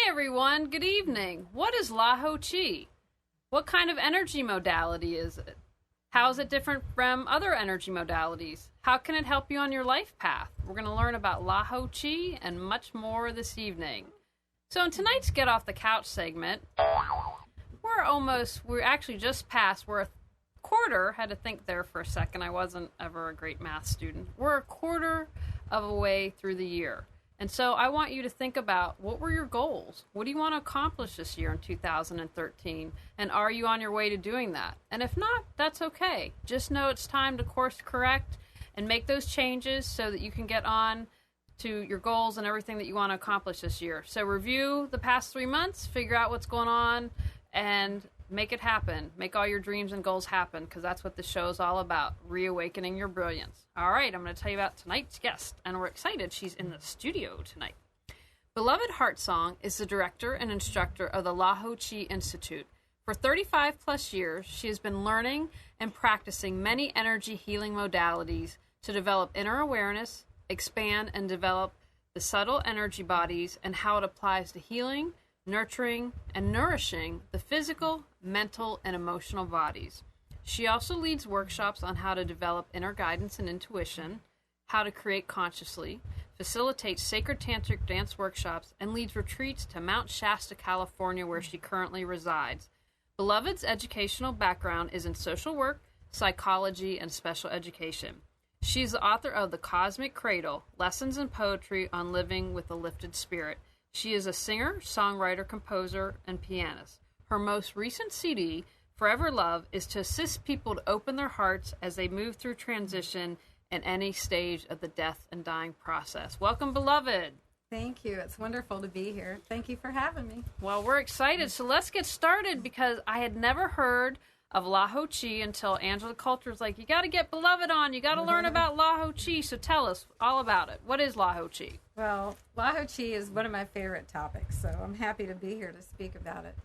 everyone, good evening. What is Laho-Chi? What kind of energy modality is it? How is it different from other energy modalities? How can it help you on your life path? We're going to learn about Laho-Chi and much more this evening. So in tonight's Get Off the Couch segment, we're actually just past, we're a quarter, had to think there for a second, I wasn't ever a great math student. We're a quarter of a way through the year. And so I want you to think about, what were your goals? What do you want to accomplish this year in 2013? And are you on your way to doing that? And if not, that's okay. Just know it's time to course correct and make those changes so that you can get on to your goals and everything that you want to accomplish this year. So review the past 3 months, figure out what's going on, and make it happen. Make all your dreams and goals happen, because that's what the show is all about, reawakening your brilliance. All right, I'm going to tell you about tonight's guest, and we're excited she's in the studio tonight. Beloved Heartsong is the director and instructor of the LaHo-Chi Institute. For 35 plus years, she has been learning and practicing many energy healing modalities to develop inner awareness, expand and develop the subtle energy bodies, and how it applies to healing, nurturing, and nourishing the physical, mental, and emotional bodies. She also leads workshops on how to develop inner guidance and intuition, how to create consciously, facilitates sacred tantric dance workshops, and leads retreats to Mount Shasta, California, where she currently resides. Beloved's educational background is in social work, psychology, and special education. She's the author of The Cosmic Cradle, Lessons in Poetry on Living with a Lifted Spirit. She is a singer, songwriter, composer, and pianist. Her most recent CD, Forever Love, is to assist people to open their hearts as they move through transition in any stage of the death and dying process. Welcome, Beloved. Thank you. It's wonderful to be here. Thank you for having me. Well, we're excited. So let's get started, because I had never heard of Laho-Chi until Angela Coulter's like, you got to get Beloved on. You got to learn about Laho-Chi. So tell us all about it. What is Laho-Chi? Well, Lahu-Chi is one of my favorite topics, so I'm happy to be here to speak about it.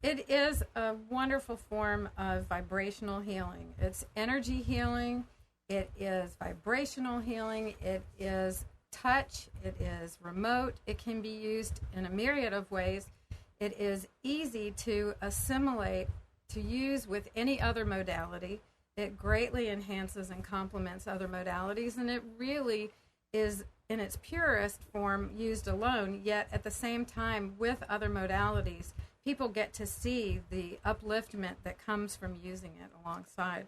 It is a wonderful form of vibrational healing. It's energy healing. It is vibrational healing. It is touch. It is remote. It can be used in a myriad of ways. It is easy to assimilate, to use with any other modality. It greatly enhances and complements other modalities, and it really is in its purest form used alone, yet at the same time with other modalities, people get to see the upliftment that comes from using it alongside.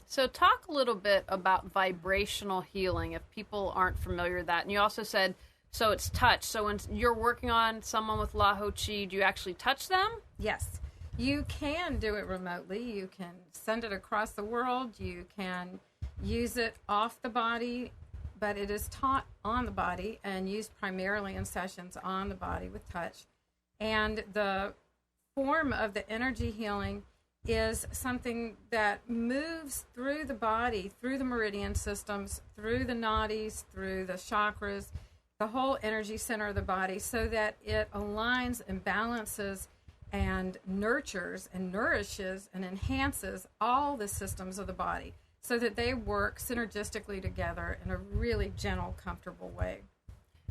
So talk a little bit about vibrational healing, if people aren't familiar with that. And you also said, so it's touch. So when you're working on someone with Laho-Chi, do you actually touch them? Yes. You can do it remotely. You can send it across the world. You can use it off the body, but it is taught on the body and used primarily in sessions on the body with touch. And the form of the energy healing is something that moves through the body, through the meridian systems, through the nadis, through the chakras, the whole energy center of the body, so that it aligns and balances and nurtures and nourishes and enhances all the systems of the body, so that they work synergistically together in a really gentle, comfortable way.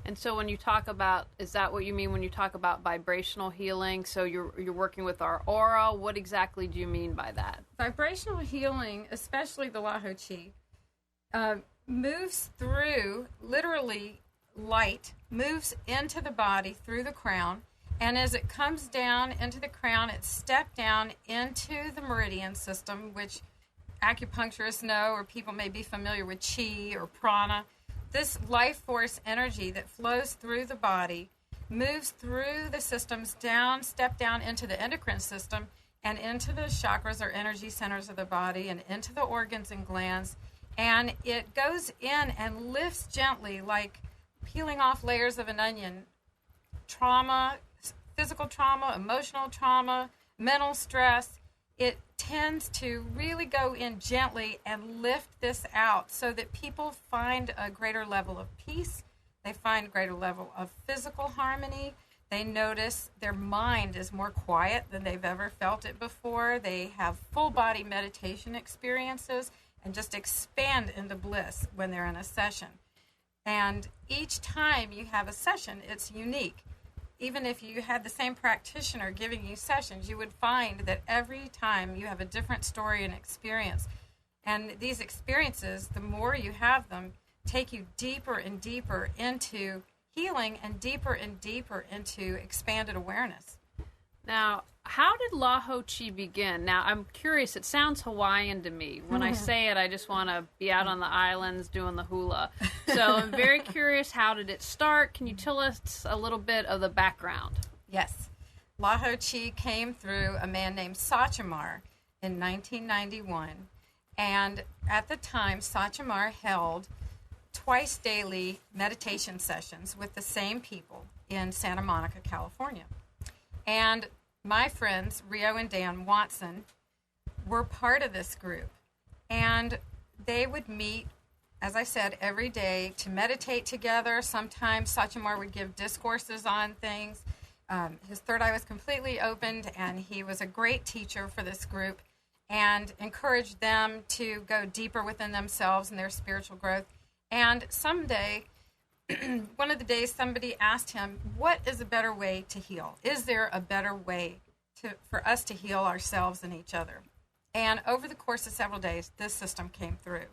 And so when you talk about, is that what you mean when you talk about vibrational healing? So you're working with our aura. What exactly do you mean by that? Vibrational healing, especially the Lahu-Chi, moves through, literally light, moves into the body through the crown. And as it comes down into the crown, it's stepped down into the meridian system, which acupuncturists know, or people may be familiar with chee or prana. This life force energy that flows through the body moves through the systems down, step down into the endocrine system and into the chakras or energy centers of the body and into the organs and glands. And it goes in and lifts gently, like peeling off layers of an onion. Trauma, physical trauma, emotional trauma, mental stress, it tends to really go in gently and lift this out so that people find a greater level of peace. They find a greater level of physical harmony. They notice their mind is more quiet than they've ever felt it before. They have full body meditation experiences and just expand into bliss when they're in a session. And each time you have a session, it's unique. even if you had the same practitioner giving you sessions, you would find that every time you have a different story and experience. And these experiences, the more you have them, take you deeper and deeper into healing and deeper into expanded awareness. Now, how did LaHo-Chi begin? Now, I'm curious. It sounds Hawaiian to me. When I say it, I just want to be out on the islands doing the hula. So I'm very curious, how did it start? Can you tell us a little bit of the background? Yes. LaHo-Chi came through a man named Sachemar in 1991. And at the time, Sachemar held twice daily meditation sessions with the same people in Santa Monica, California. And my friends, Rio and Dan Watson, were part of this group. And they would meet, as I said, every day to meditate together. Sometimes Sachemar would give discourses on things. His third eye was completely opened, and he was a great teacher for this group and encouraged them to go deeper within themselves and their spiritual growth. And someday, one of the days, somebody asked him, what is a better way to heal? Is there a better way for us to heal ourselves and each other? And over the course of several days, this system came through.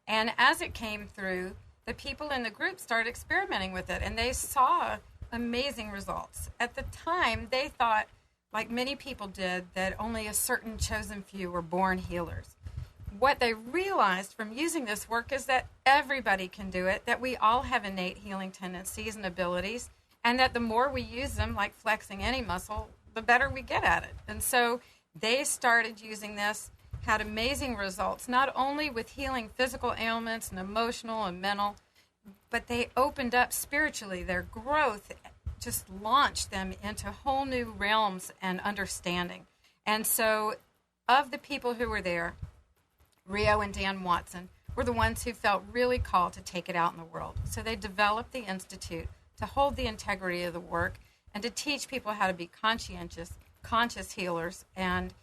And as it came through, the people in the group started experimenting with it, and they saw amazing results. At the time, they thought, like many people did, that only a certain chosen few were born healers. What they realized from using this work is that everybody can do it, that we all have innate healing tendencies and abilities, and that the more we use them, like flexing any muscle, the better we get at it. And so they started using this, had amazing results, not only with healing physical ailments and emotional and mental, but they opened up spiritually. Their growth just launched them into whole new realms and understanding. And so of the people who were there, Rio and Dan Watson were the ones who felt really called to take it out in the world. So they developed the Institute to hold the integrity of the work and to teach people how to be conscious healers and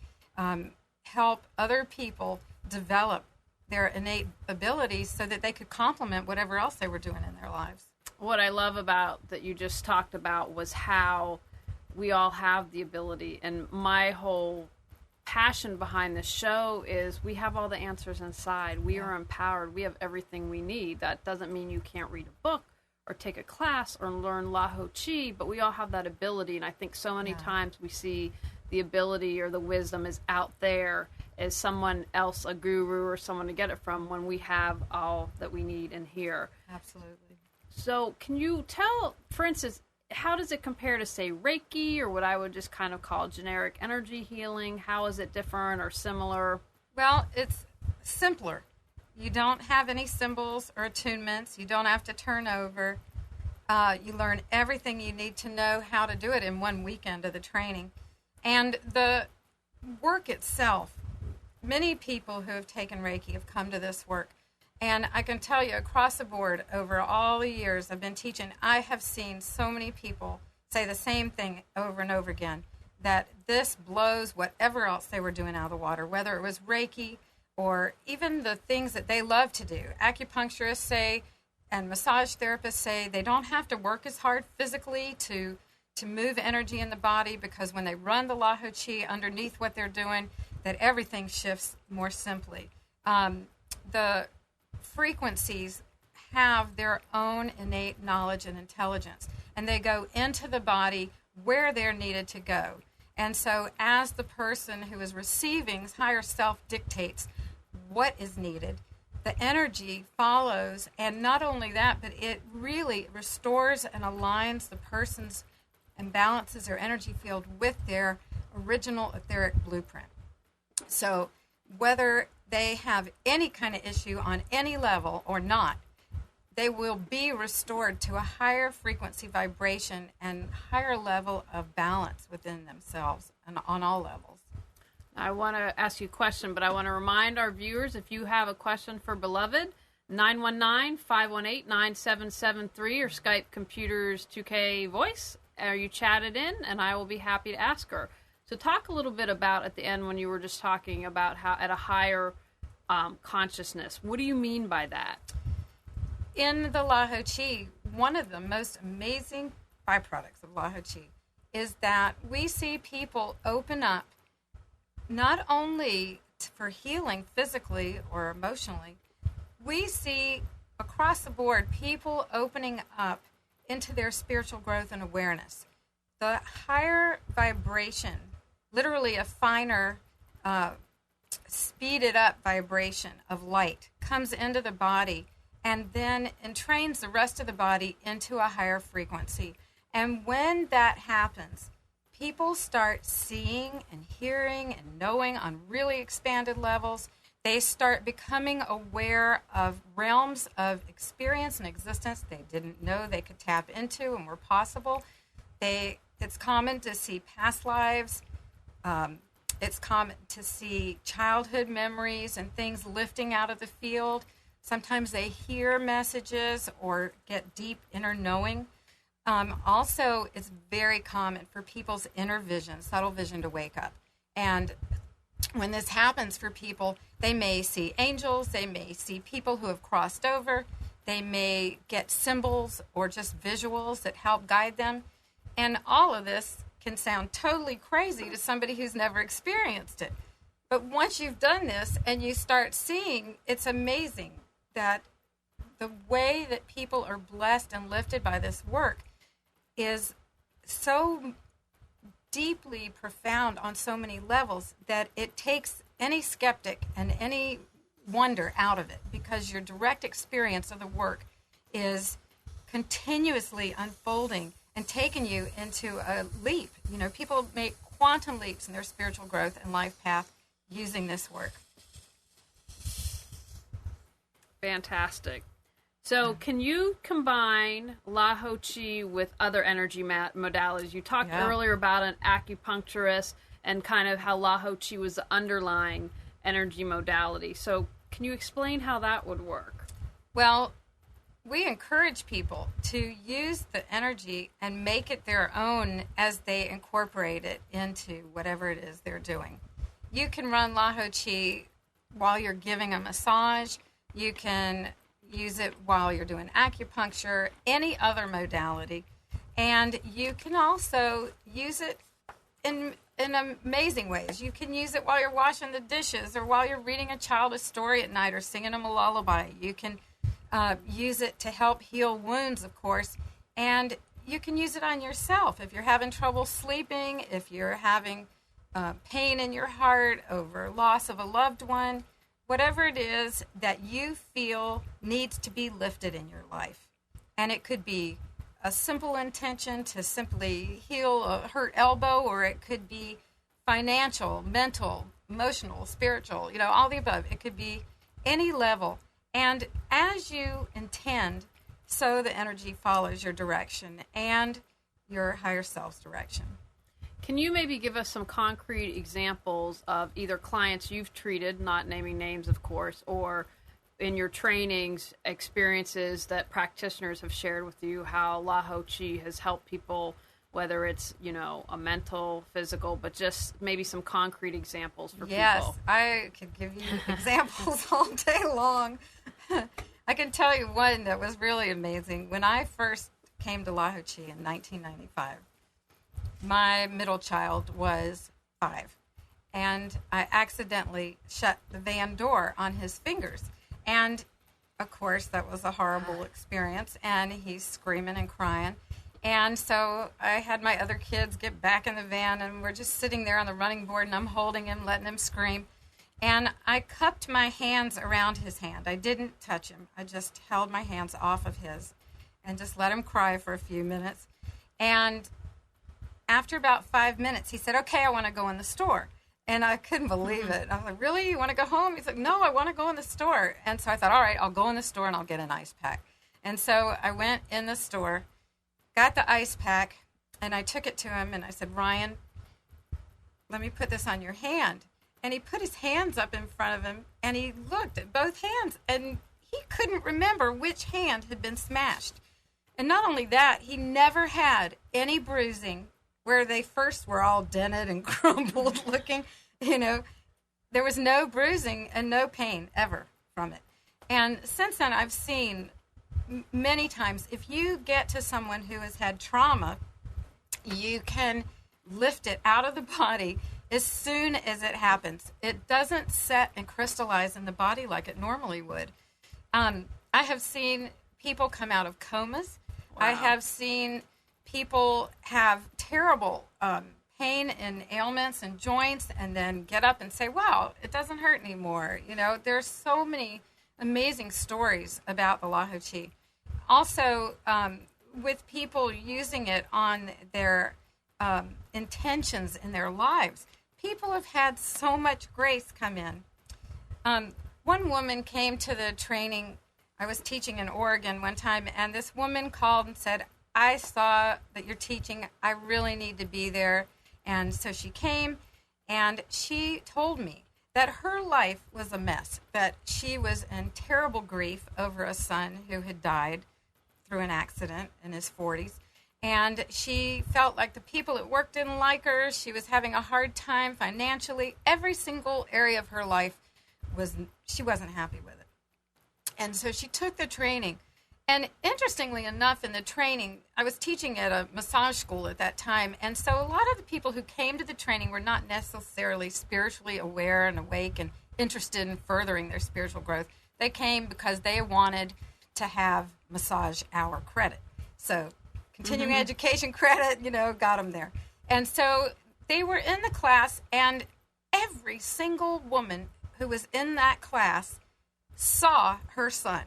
help other people develop their innate abilities so that they could complement whatever else they were doing in their lives. What I love about that you just talked about was how we all have the ability, and my whole passion behind this show is we have all the answers inside. We are empowered. We have everything we need. That doesn't mean you can't read a book or take a class or learn Lahu-Chi, but we all have that ability. And I think so many times we see the ability or the wisdom is out there as someone else, a guru or someone to get it from, when we have all that we need in here. Absolutely. So can you tell, for instance, how does it compare to, say, Reiki or what I would just kind of call generic energy healing? How is it different or similar? Well, it's simpler. You don't have any symbols or attunements. You don't have to turn over. You learn everything you need to know how to do it in one weekend of the training. And the work itself, many people who have taken Reiki have come to this work. And I can tell you, across the board, over all the years I've been teaching, I have seen so many people say the same thing over and over again, that this blows whatever else they were doing out of the water, whether it was Reiki or even the things that they love to do. Acupuncturists say, and massage therapists say, they don't have to work as hard physically to move energy in the body, because when they run the Lahu-Chi underneath what they're doing, that everything shifts more simply. The frequencies have their own innate knowledge and intelligence, and they go into the body where they're needed to go. And so as the person who is receiving, higher self dictates what is needed, the energy follows. And not only that, but it really restores and aligns the person's and balances their energy field with their original etheric blueprint. So whether they have any kind of issue on any level or not, they will be restored to a higher frequency vibration and higher level of balance within themselves and on all levels. I want to ask you a question, but I want to remind our viewers, if you have a question for Beloved, 919-518-9773 or Skype Computers 2K Voice, or you chat it in, and I will be happy to ask her. So talk a little bit about, at the end, when you were just talking about how at a higher consciousness. What do you mean by that? In the Lahu Chi, one of the most amazing byproducts of Lahu Chi is that we see people open up not only for healing physically or emotionally, we see across the board people opening up into their spiritual growth and awareness. The higher vibration, literally a finer, speeded up vibration of light, comes into the body and then entrains the rest of the body into a higher frequency. And when that happens, people start seeing and hearing and knowing on really expanded levels. They start becoming aware of realms of experience and existence they didn't know they could tap into and were possible. It's common to see past lives. It's common to see childhood memories and things lifting out of the field. Sometimes they hear messages or get deep inner knowing. Also, it's very common for people's inner vision, subtle vision, to wake up. And when this happens for people, they may see angels, they may see people who have crossed over, they may get symbols or just visuals that help guide them. And all of this can sound totally crazy to somebody who's never experienced it. But once you've done this and you start seeing, it's amazing that the way that people are blessed and lifted by this work is so deeply profound on so many levels that it takes any skeptic and any wonder out of it, because your direct experience of the work is continuously unfolding and taking you into a leap. You know, people make quantum leaps in their spiritual growth and life path using this work. Fantastic. So can you combine LaHo-Chi with other energy modalities? You talked earlier about an acupuncturist and kind of how LaHo-Chi was the underlying energy modality. So can you explain how that would work? Well, we encourage people to use the energy and make it their own as they incorporate it into whatever it is they're doing. You can run LaHo-Chi while you're giving a massage. You can use it while you're doing acupuncture, any other modality. And you can also use it in amazing ways. You can use it while you're washing the dishes or while you're reading a child a story at night or singing them a lullaby. You can use it to help heal wounds, of course. And you can use it on yourself if you're having trouble sleeping, if you're having pain in your heart over loss of a loved one. Whatever it is that you feel needs to be lifted in your life. And it could be a simple intention to simply heal a hurt elbow, or it could be financial, mental, emotional, spiritual, all the above. It could be any level. And as you intend, so the energy follows your direction and your higher self's direction. Can you maybe give us some concrete examples of either clients you've treated, not naming names, of course, or in your trainings, experiences that practitioners have shared with you, how LaHo-Chi has helped people, whether it's, a mental, physical, but just maybe some concrete examples for people? Yes, I could give you examples all day long. I can tell you one that was really amazing. When I first came to LaHo-Chi in 1995, my middle child was 5, and I accidentally shut the van door on his fingers. And, of course, that was a horrible experience, and he's screaming and crying. And so I had my other kids get back in the van, and we're just sitting there on the running board, and I'm holding him, letting him scream. And I cupped my hands around his hand. I didn't touch him. I just held my hands off of his and just let him cry for a few minutes. And after about 5 minutes, he said, "Okay, I want to go in the store." And I couldn't believe it. I was like, "Really? You want to go home?" He's like, "No, I want to go in the store." And so I thought, all right, I'll go in the store and I'll get an ice pack. And so I went in the store, got the ice pack, and I took it to him and I said, "Ryan, let me put this on your hand." And he put his hands up in front of him and he looked at both hands and he couldn't remember which hand had been smashed. And not only that, he never had any bruising where they first were all dented and crumpled looking. There was no bruising and no pain ever from it. And since then, I've seen many times, if you get to someone who has had trauma you can lift it out of the body as soon as it happens. It doesn't set and crystallize in the body like it normally would. I have seen people come out of comas. Wow. I have seen people have terrible pain and ailments and joints and then get up and say, wow, it doesn't hurt anymore. You know, there's so many amazing stories about the Lahu-Chi. Also, with people using it on their intentions in their lives, people have had so much grace come in. One woman came to the training. I was teaching in Oregon one time, and this woman called and said, I saw that you're teaching. I really need to be there. And so she came, and she told me that her life was a mess, that she was in terrible grief over a son who had died through an accident in his 40s. And she felt like the people at work didn't like her. She was having a hard time financially. Every single area of her life she wasn't happy with it. And so she took the training. And interestingly enough, in the training, I was teaching at a massage school at that time. And so a lot of the people who came to the training were not necessarily spiritually aware and awake and interested in furthering their spiritual growth. They came because they wanted to have massage hour credit. So continuing education credit, got them there. And so they were in the class, and every single woman who was in that class saw her son,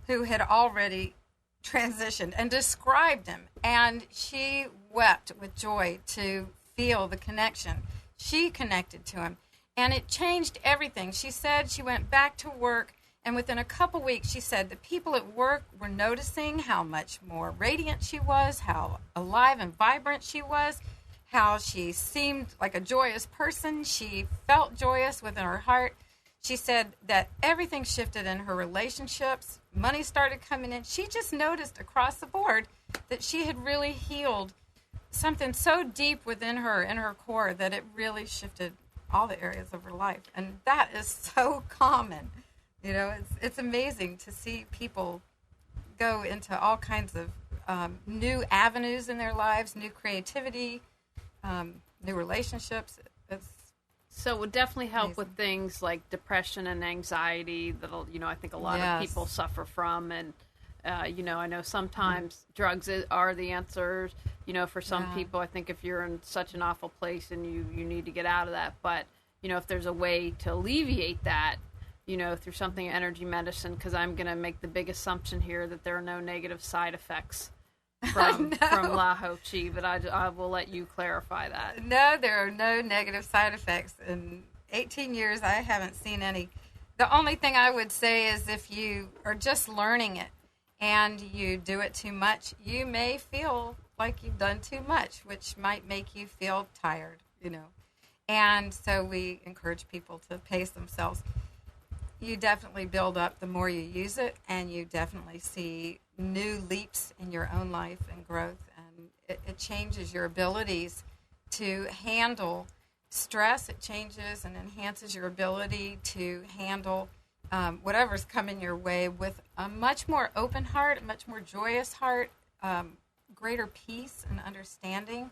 who had already transitioned, and described him. And she wept with joy to feel the connection. She connected to him, and it changed everything. She said she went back to work, and within a couple weeks, she said the people at work were noticing how much more radiant she was, how alive and vibrant she was, how she seemed like a joyous person. She felt joyous within her heart. She said that everything shifted in her relationships. Money started coming in. She just noticed across the board that she had really healed something so deep within her, in her core, that it really shifted all the areas of her life. And that is so common. It's amazing to see people go into all kinds of new avenues in their lives, new creativity, new relationships. So it would definitely help with things like depression and anxiety that, I think a lot of people suffer from. And, I know sometimes drugs are the answers, for some people. I think if you're in such an awful place and you need to get out of that. But, if there's a way to alleviate that, through something energy medicine, because I'm going to make the big assumption here that there are no negative side effects from LaHo-Chi, but I will let you clarify that. No, there are no negative side effects. In 18 years, I haven't seen any. The only thing I would say is if you are just learning it and you do it too much, you may feel like you've done too much, which might make you feel tired, And so we encourage people to pace themselves. You definitely build up the more you use it, and you definitely see new leaps in your own life and growth, and it changes your abilities to handle stress. It changes and enhances your ability to handle whatever's coming your way with a much more open heart, a much more joyous heart, greater peace and understanding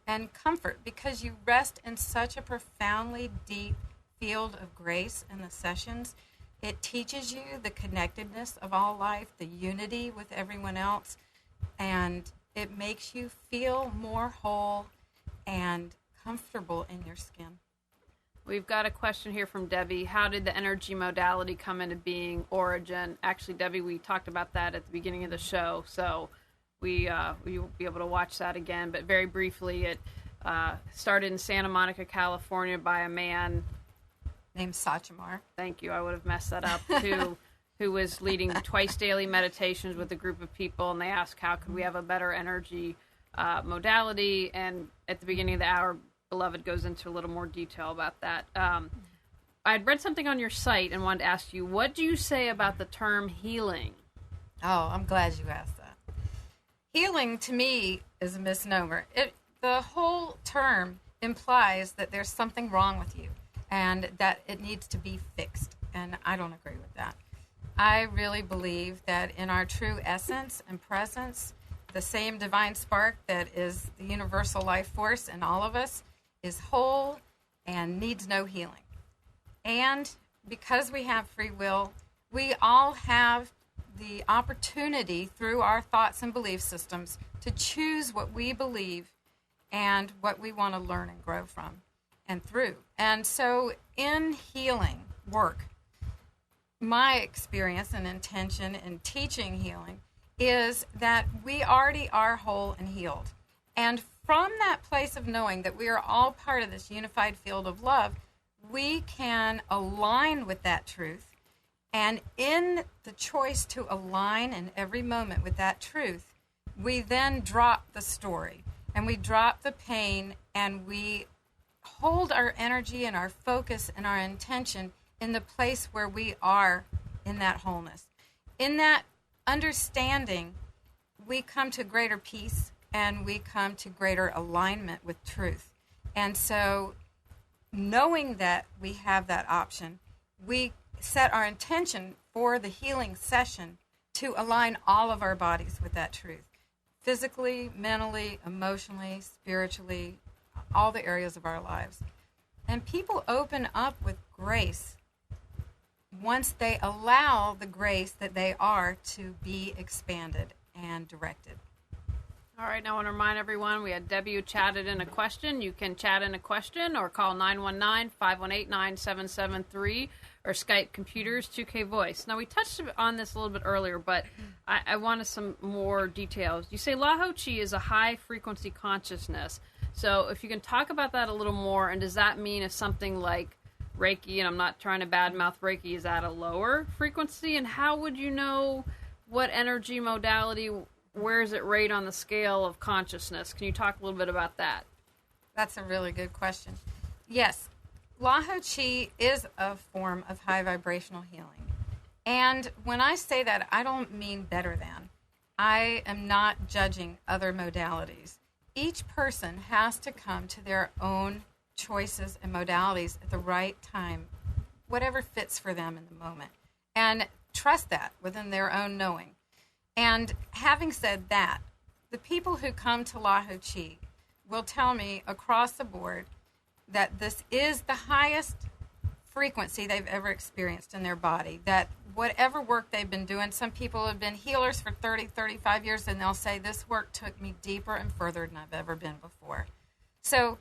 and comfort, because you rest in such a profoundly deep field of grace in the sessions. It teaches you the connectedness of all life, the unity with everyone else, and it makes you feel more whole and comfortable in your skin. We've got a question here from Debbie. How did the energy modality come into being, origin? Actually, Debbie, we talked about that at the beginning of the show, so we will be able to watch that again. But very briefly, it started in Santa Monica, California by a man named Sachemar. Thank you. I would have messed that up. Who was leading twice daily meditations with a group of people, and they asked how could we have a better energy modality. And at the beginning of the hour, Beloved goes into a little more detail about that. I'd read something on your site and wanted to ask you, what do you say about the term healing? Oh, I'm glad you asked that. Healing, to me, is a misnomer. The whole term implies that there's something wrong with you and that it needs to be fixed, and I don't agree with that. I really believe that in our true essence and presence, the same divine spark that is the universal life force in all of us is whole and needs no healing. And because we have free will, we all have the opportunity through our thoughts and belief systems to choose what we believe and what we want to learn and grow from and through. And so in healing work, my experience and intention in teaching healing is that we already are whole and healed. And from that place of knowing that we are all part of this unified field of love, we can align with that truth. And in the choice to align in every moment with that truth, we then drop the story and we drop the pain and we hold our energy and our focus and our intention in the place where we are in that wholeness. In that understanding, we come to greater peace and we come to greater alignment with truth. And so knowing that we have that option, we set our intention for the healing session to align all of our bodies with that truth. Physically, mentally, emotionally, spiritually, all the areas of our lives. And people open up with grace once they allow the grace that they are to be expanded and directed. All right, now I want to remind everyone we had Debbie who chatted in a question. You can chat in a question or call 919-518-9773 or Skype Computers 2K Voice. Now, we touched on this a little bit earlier, but I wanted some more details. You say LaHo-Chi is a high-frequency consciousness. So if you can talk about that a little more, and does that mean if something like Reiki, and I'm not trying to badmouth Reiki, is at a lower frequency? And how would you know what energy modality, where is it rate on the scale of consciousness? Can you talk a little bit about that? That's a really good question. Yes, Lahu-Chi is a form of high vibrational healing. And when I say that, I don't mean better than. I am not judging other modalities. Each person has to come to their own choices and modalities at the right time, whatever fits for them in the moment, and trust that within their own knowing. And having said that, the people who come to Lahu-Chi will tell me across the board that this is the highest frequency they've ever experienced in their body, that whatever work they've been doing, some people have been healers for 30, 35 years, and they'll say, this work took me deeper and further than I've ever been before. So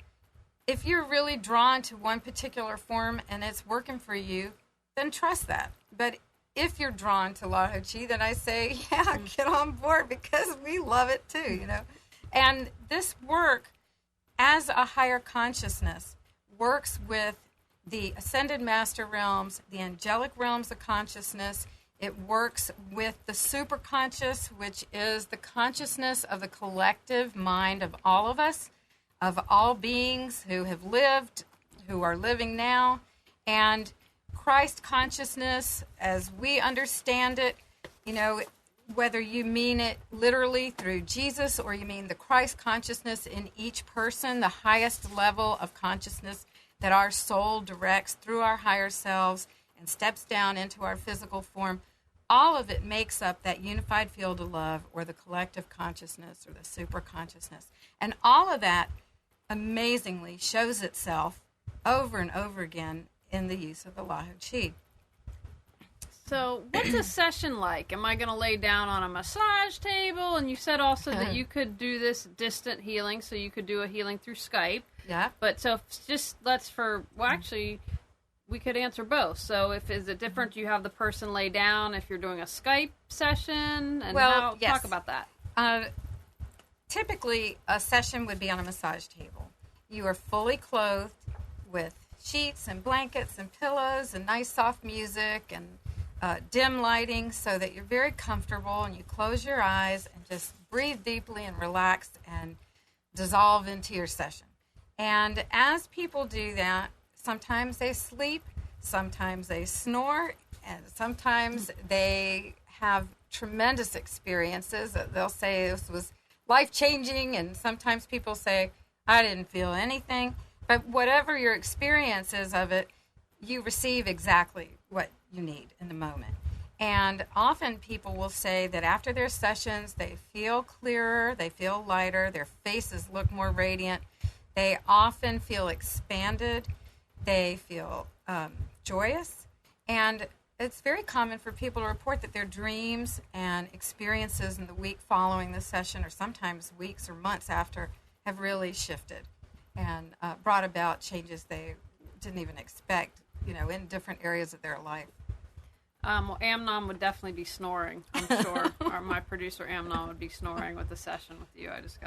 if you're really drawn to one particular form and it's working for you, then trust that. But if you're drawn to Lahu-Chi, then I say, yeah, get on board because we love it too, you know. And this work, as a higher consciousness, works with the ascended master realms, the angelic realms of consciousness. It works with the superconscious, which is the consciousness of the collective mind of all of us, of all beings who have lived, who are living now, and Christ consciousness, as we understand it, you know, whether you mean it literally through Jesus or you mean the Christ consciousness in each person, the highest level of consciousness that our soul directs through our higher selves and steps down into our physical form, all of it makes up that unified field of love or the collective consciousness or the super consciousness. And all of that amazingly shows itself over and over again in the use of the Lahu-Chi. So what's a session like? Am I going to lay down on a massage table? And you said also that you could do this distant healing, so you could do a healing through Skype. Yeah. But so just actually, we could answer both. So is it different? You have the person lay down if you're doing a Skype session? And yes. Talk about that. Typically, a session would be on a massage table. You are fully clothed with sheets and blankets and pillows and nice soft music and dim lighting so that you're very comfortable, and you close your eyes and just breathe deeply and relax and dissolve into your session. And as people do that, sometimes they sleep, sometimes they snore, and sometimes they have tremendous experiences. They'll say this was life-changing, and sometimes people say, I didn't feel anything. But whatever your experience is of it, you receive exactly what you need in the moment. And often people will say that after their sessions, they feel clearer, they feel lighter, their faces look more radiant. They often feel expanded. They feel joyous. And it's very common for people to report that their dreams and experiences in the week following the session, or sometimes weeks or months after, have really shifted and brought about changes they didn't even expect, in different areas of their life. Well, Amnon would definitely be snoring, I'm sure. Or my producer Amnon would be snoring with the session with you. I just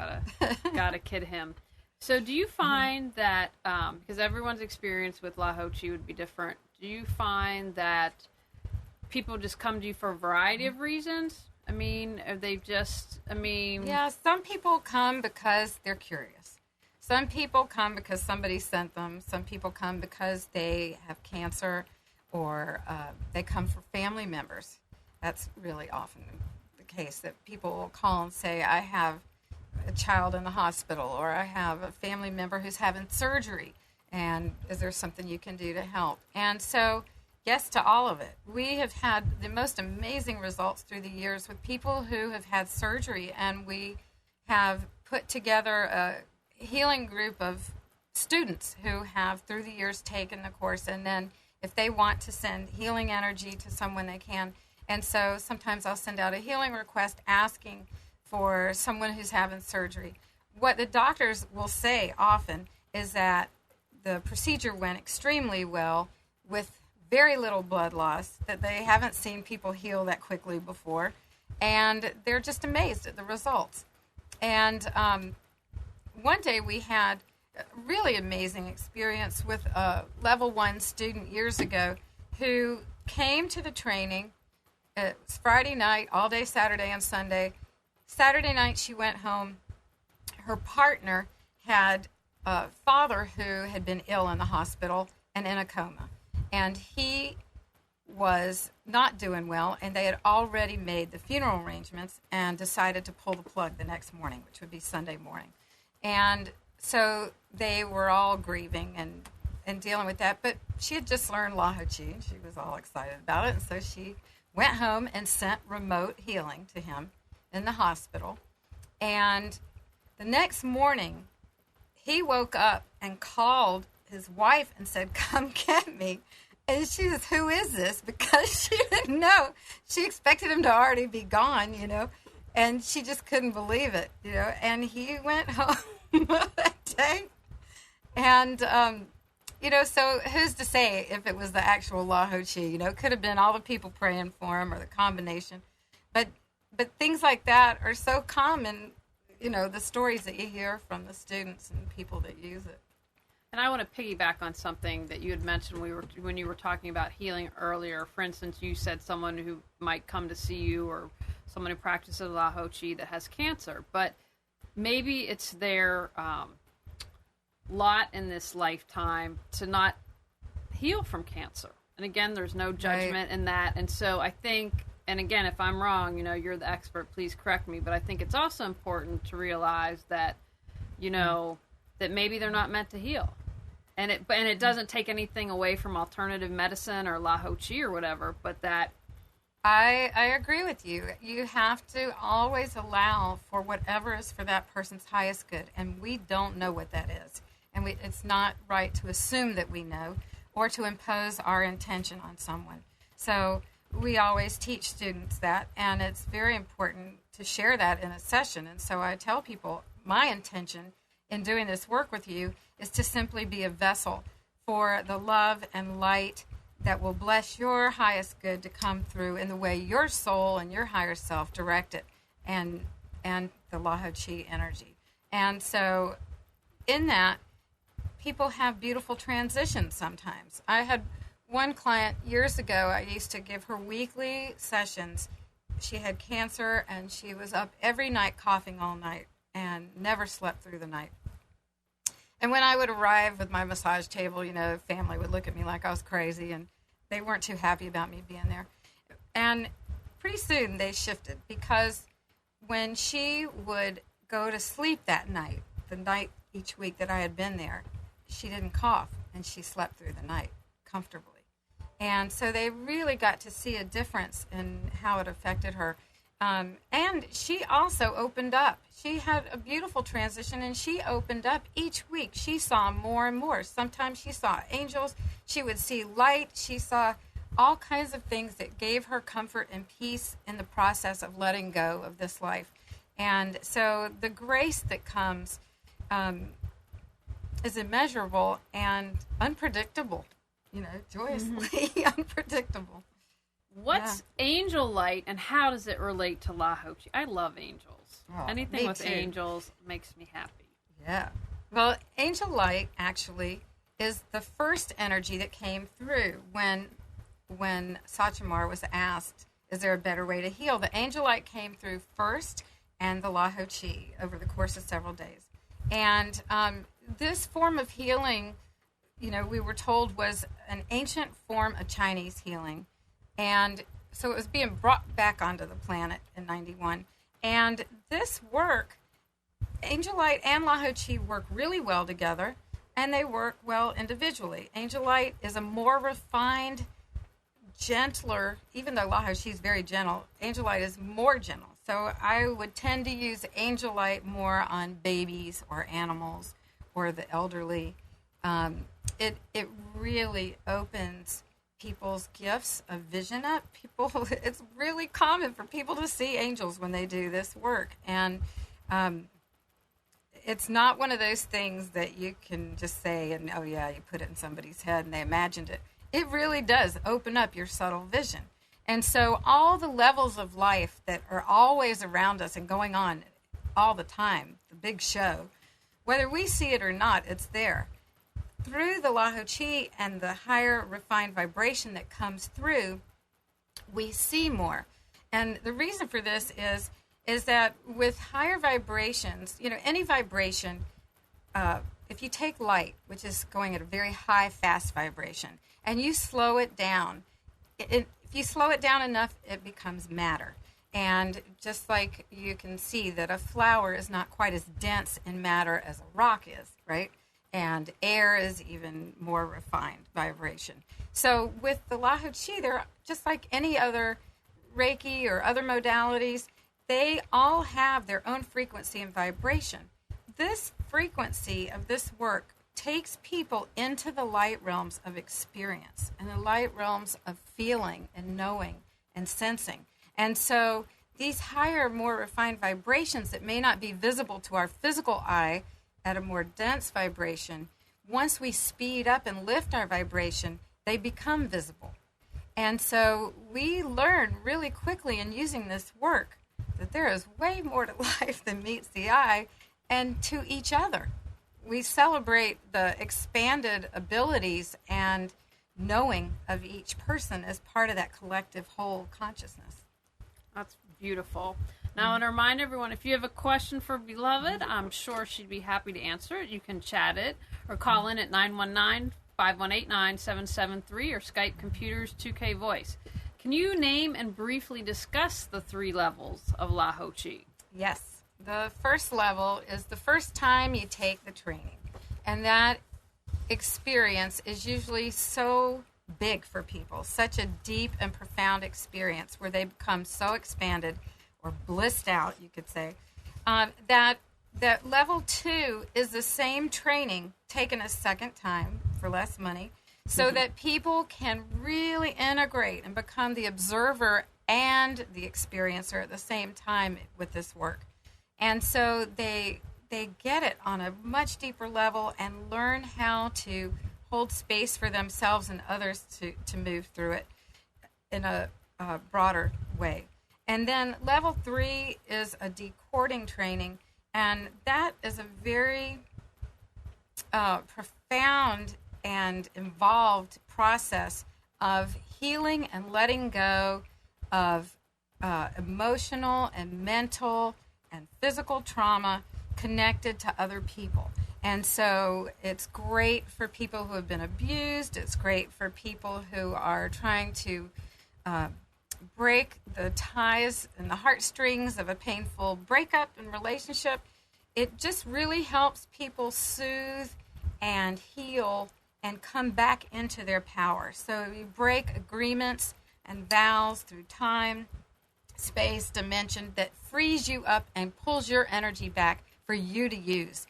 gotta kid him. So do you find that, because everyone's experience with LaHo-Chi would be different, do you find that people just come to you for a variety of reasons? I mean, are they just, Yeah, some people come because they're curious. Some people come because somebody sent them. Some people come because they have cancer, or they come for family members. That's really often the case, that people will call and say, I have a child in the hospital, or I have a family member who's having surgery, and is there something you can do to help? And so, yes to all of it. We have had the most amazing results through the years with people who have had surgery, and we have put together a healing group of students who have, through the years, taken the course, and then if they want to send healing energy to someone, they can. And so sometimes I'll send out a healing request asking for someone who's having surgery. What the doctors will say often is that the procedure went extremely well with very little blood loss, that they haven't seen people heal that quickly before, and they're just amazed at the results. And one day we had a really amazing experience with a level 1 student years ago who came to the training. It was Friday night, all day Saturday and Sunday. Saturday night she went home. Her partner had a father who had been ill in the hospital and in a coma. And he was not doing well, and they had already made the funeral arrangements and decided to pull the plug the next morning, which would be Sunday morning. And so they were all grieving and dealing with that. But she had just learned Lahu Chi, and she was all excited about it. And so she went home and sent remote healing to him in the hospital. And the next morning, he woke up and called his wife and said, come get me. And she says, who is this? Because she didn't know. She expected him to already be gone, and she just couldn't believe it, and he went home that day. And, so who's to say if it was the actual LaHo-Chi? It could have been all the people praying for him or the combination. But things like that are so common, the stories that you hear from the students and people that use it. And I want to piggyback on something that you had mentioned when you were talking about healing earlier. For instance, you said someone who might come to see you, or someone who practices LaHo-Chi that has cancer. But maybe it's their lot in this lifetime to not heal from cancer. And again, there's no judgment in that. And so I think, and again, if I'm wrong, you're the expert, please correct me. But I think it's also important to realize that, that maybe they're not meant to heal. And it doesn't take anything away from alternative medicine or LaHo-Chi or whatever, but that... I agree with you. You have to always allow for whatever is for that person's highest good, and we don't know what that is. And it's not right to assume that we know or to impose our intention on someone. So we always teach students that, and it's very important to share that in a session. And so I tell people, my intention in doing this work with you is to simply be a vessel for the love and light that will bless your highest good to come through in the way your soul and your higher self direct it, and the LaHo-Chi energy. And so in that, people have beautiful transitions sometimes. I had one client years ago, I used to give her weekly sessions. She had cancer, and she was up every night coughing all night and never slept through the night. And when I would arrive with my massage table, family would look at me like I was crazy, and they weren't too happy about me being there. And pretty soon they shifted, because when she would go to sleep that night, the night each week that I had been there, she didn't cough, and she slept through the night comfortably. And so they really got to see a difference in how it affected her. And she also opened up. She had a beautiful transition, and she opened up each week. She saw more and more. Sometimes she saw angels. She would see light. She saw all kinds of things that gave her comfort and peace in the process of letting go of this life. And so the grace that comes is immeasurable and unpredictable, joyously unpredictable. What's angel light, and how does it relate to LaHo-Chi? I love angels. Oh, Anything with angels makes me happy. Yeah. Well, angel light actually is the first energy that came through when Sachemar was asked, is there a better way to heal? The angel light came through first, and the LaHo-Chi over the course of several days. And this form of healing, we were told was an ancient form of Chinese healing. And so it was being brought back onto the planet in 91. And this work, Angel Light and LaHo-Chi work really well together, and they work well individually. Angel Light is a more refined, gentler, even though LaHo-Chi is very gentle, Angel Light is more gentle. So I would tend to use Angel Light more on babies or animals or the elderly. It really opens people's gifts of vision up. It's really common for people to see angels when they do this work. And it's not one of those things that you can just say, and oh yeah, you put it in somebody's head and they imagined it. It really does open up your subtle vision. And so all the levels of life that are always around us and going on all the time, the big show, whether we see it or not, it's there. Through the LaHo-Chi and the higher refined vibration that comes through, we see more. And the reason for this is that with higher vibrations, any vibration, if you take light, which is going at a very high, fast vibration, and you slow it down, if you slow it down enough, it becomes matter. And just like you can see that a flower is not quite as dense in matter as a rock is, right? And air is even more refined vibration. So with the LaHo-Chi, they're just like any other Reiki or other modalities. They all have their own frequency and vibration. This frequency of this work takes people into the light realms of experience and the light realms of feeling and knowing and sensing. And so these higher, more refined vibrations that may not be visible to our physical eye at a more dense vibration, once we speed up and lift our vibration, they become visible. And so we learn really quickly in using this work that there is way more to life than meets the eye, and to each other. We celebrate the expanded abilities and knowing of each person as part of that collective whole consciousness. That's beautiful. Now, I want to remind everyone, if you have a question for Beloved, I'm sure she'd be happy to answer it. You can chat it or call in at 919-518-9773 or Skype Computers 2K Voice. Can you name and briefly discuss the 3 levels of LaHo-Chi? Yes. The first level is the first time you take the training. And that experience is usually so big for people, such a deep and profound experience where they become so expanded or blissed out, you could say, that level 2 is the same training taken a second time for less money, so that people can really integrate and become the observer and the experiencer at the same time with this work. And so they get it on a much deeper level and learn how to hold space for themselves and others to move through it in a broader way. And then level 3 is a decording training, and that is a very profound and involved process of healing and letting go of emotional and mental and physical trauma connected to other people. And so it's great for people who have been abused. It's great for people who are trying to break the ties and the heartstrings of a painful breakup and relationship. It just really helps people soothe and heal and come back into their power. So you break agreements and vows through time, space, dimension that frees you up and pulls your energy back for you to use.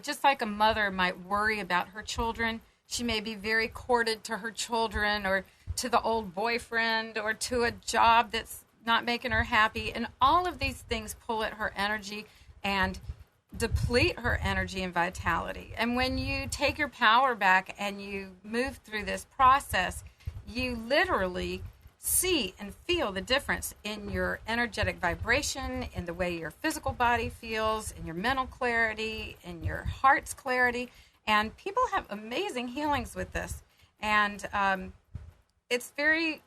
Just like a mother might worry about her children, she may be very corded to her children or to the old boyfriend or to a job that's not making her happy. And all of these things pull at her energy and deplete her energy and vitality. And when you take your power back and you move through this process, you literally see and feel the difference in your energetic vibration, in the way your physical body feels, in your mental clarity, in your heart's clarity. And people have amazing healings with this. And it's very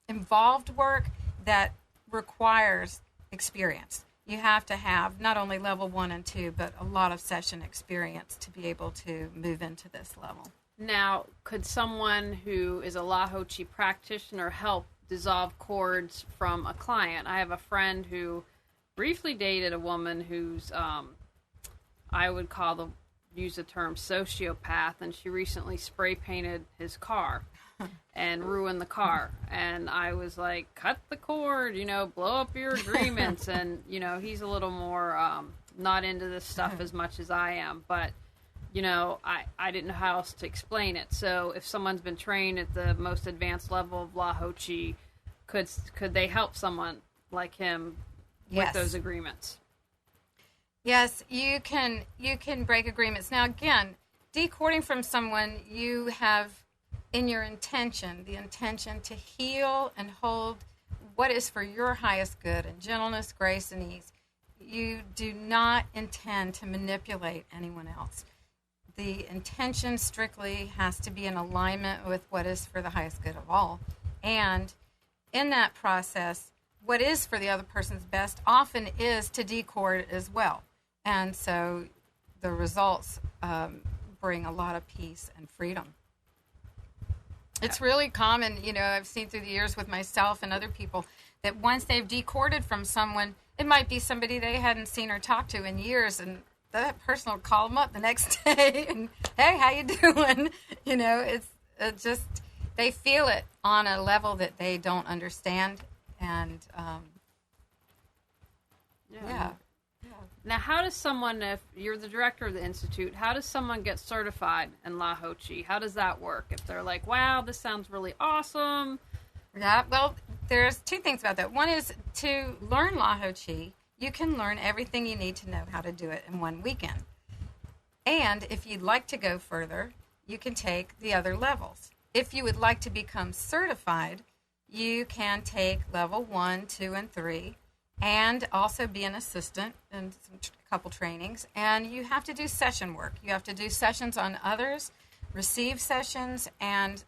involved work that requires experience. You have to have not only level 1 and 2, but a lot of session experience to be able to move into this level. Now, could someone who is a LaHo-Chi practitioner help dissolve cords from a client? I have a friend who briefly dated a woman who's, I would use the term sociopath, and she recently spray painted his car and ruined the car. And I was like, cut the cord, blow up your agreements. And, he's a little more not into this stuff as much as I am. But, I didn't know how else to explain it. So if someone's been trained at the most advanced level of LaHo-Chi, could they help someone like him with those agreements? Yes, you can break agreements. Now, again, decording from someone, you have in your intention, the intention to heal and hold what is for your highest good and gentleness, grace, and ease. You do not intend to manipulate anyone else. The intention strictly has to be in alignment with what is for the highest good of all. And in that process, what is for the other person's best often is to decord as well. And so the results bring a lot of peace and freedom. It's really common, I've seen through the years with myself and other people, that once they've decorded from someone, it might be somebody they hadn't seen or talked to in years, and that person will call them up the next day and, hey, how you doing? It's just, they feel it on a level that they don't understand. And, yeah. Now, how does someone, if you're the director of the Institute, how does someone get certified in LaHo-Chi? How does that work? If they're like, wow, this sounds really awesome. Yeah, well, there's two things about that. One is to learn LaHo-Chi, you can learn everything you need to know how to do it in one weekend. And if you'd like to go further, you can take the other levels. If you would like to become certified, you can take level 1, 2, and 3. And also be an assistant in a couple trainings. And you have to do session work. You have to do sessions on others, receive sessions, and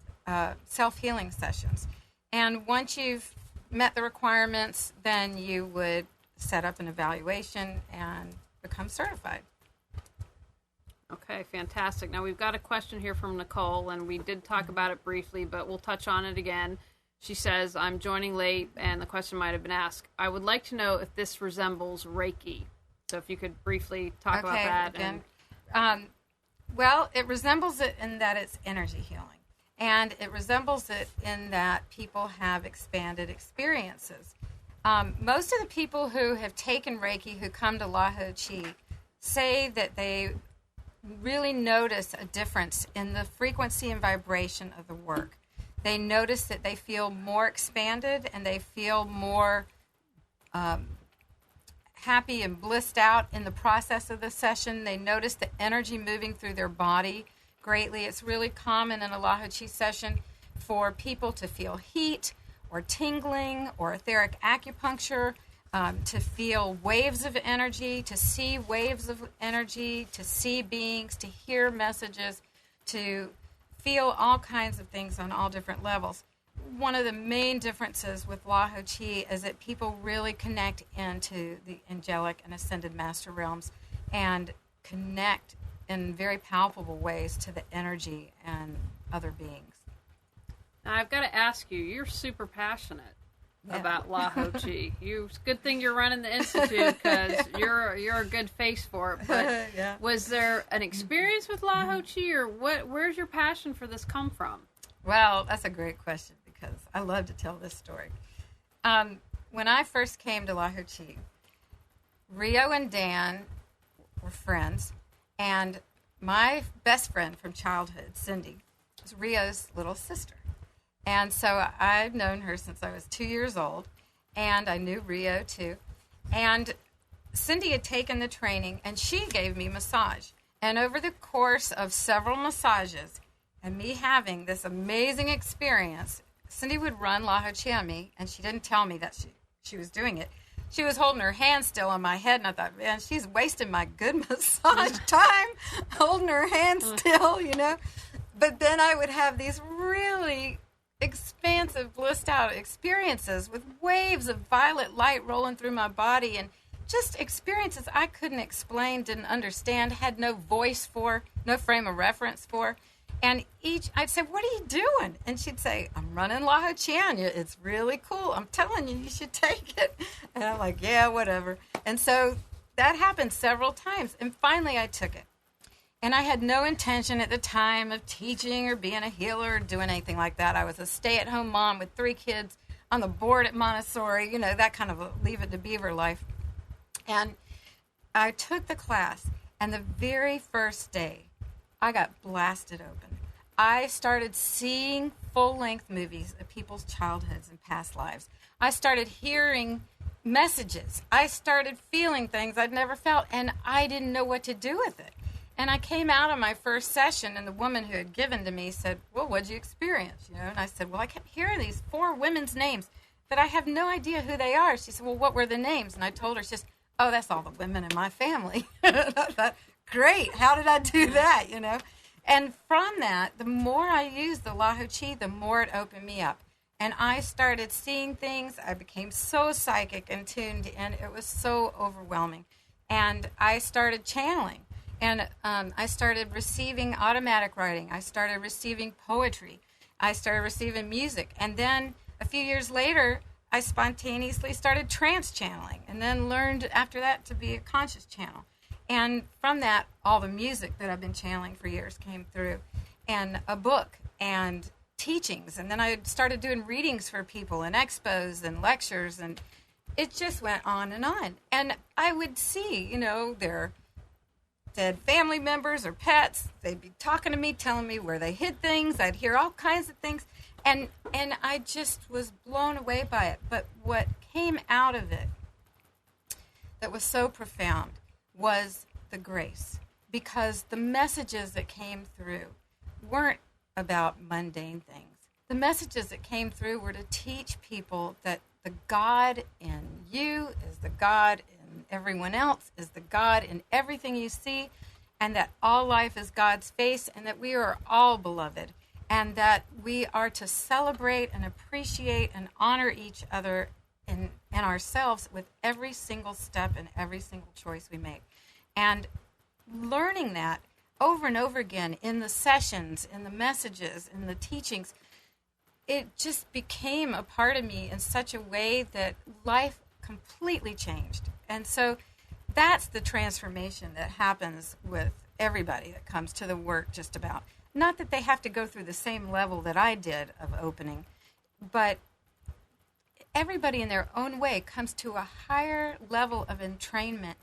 self-healing sessions. And once you've met the requirements, then you would set up an evaluation and become certified. Okay, fantastic. Now, we've got a question here from Nicole, and we did talk about it briefly, but we'll touch on it again. She says, I'm joining late, and the question might have been asked. I would like to know if this resembles Reiki. So if you could briefly talk about that. Again. Well, it resembles it in that it's energy healing. And it resembles it in that people have expanded experiences. Most of the people who have taken Reiki, who come to LaHo-Chi, say that they really notice a difference in the frequency and vibration of the work. They notice that they feel more expanded and they feel more happy and blissed out in the process of the session. They notice the energy moving through their body greatly. It's really common in a LaHo-Chi session for people to feel heat or tingling or etheric acupuncture, to feel waves of energy, to see waves of energy, to see beings, to hear messages, to feel all kinds of things on all different levels. One of the main differences with LaHo-Chi is that people really connect into the angelic and ascended master realms and connect in very palpable ways to the energy and other beings. Now, I've got to ask you, you're super passionate. about LaHo-Chi. It's a good thing you're running the institute because you're a good face for it. But was there an experience with LaHo-Chi, or where's your passion for this come from? Well, that's a great question because I love to tell this story. When I first came to LaHo-Chi, Rio and Dan were friends, and my best friend from childhood, Cindy, was Rio's little sister. And so I've known her since I was 2 years old, and I knew Rio too. And Cindy had taken the training, and she gave me massage. And over the course of several massages, and me having this amazing experience, Cindy would run LaHo-Chi on me, and she didn't tell me that she was doing it. She was holding her hand still on my head, and I thought, man, she's wasting my good massage time holding her hand still, you know. But then I would have these really expansive, blissed out experiences with waves of violet light rolling through my body, and just experiences I couldn't explain, didn't understand, had no voice for, no frame of reference for. And I'd say, what are you doing? And she'd say, I'm running LaHo-Chi on you. It's really cool. I'm telling you, you should take it. And I'm like, yeah, whatever. And so that happened several times. And finally I took it. And I had no intention at the time of teaching or being a healer or doing anything like that. I was a stay-at-home mom with 3 kids on the board at Montessori, you know, that kind of a Leave It to Beaver life. And I took the class, and the very first day, I got blasted open. I started seeing full-length movies of people's childhoods and past lives. I started hearing messages. I started feeling things I'd never felt, and I didn't know what to do with it. And I came out of my first session, and the woman who had given to me said, well, what'd you experience? You know, and I said, well, I kept hearing these 4 women's names, but I have no idea who they are. She said, well, what were the names? And I told her, she says, oh, that's all the women in my family. And I thought, great, how did I do that, you know? And from that, the more I used the LaHo-Chi, the more it opened me up. And I started seeing things. I became so psychic and tuned, and it was so overwhelming. And I started channeling. And I started receiving automatic writing. I started receiving poetry. I started receiving music. And then a few years later, I spontaneously started trance channeling, and then learned after that to be a conscious channel. And from that, all the music that I've been channeling for years came through, and a book and teachings. And then I started doing readings for people and expos and lectures, and it just went on. And I would see, you know, their dead family members or pets. They'd be talking to me, telling me where they hid things. I'd hear all kinds of things. And I just was blown away by it. But what came out of it that was so profound was the grace. Because the messages that came through weren't about mundane things. The messages that came through were to teach people that the God in you is the God in everyone else, is the God in everything you see, and that all life is God's face, and that we are all beloved, and that we are to celebrate and appreciate and honor each other and ourselves with every single step and every single choice we make. And learning that over and over again in the sessions, in the messages, in the teachings, it just became a part of me in such a way that life completely changed. And so that's the transformation that happens with everybody that comes to the work, just about. Not that they have to go through the same level that I did of opening, but everybody in their own way comes to a higher level of entrainment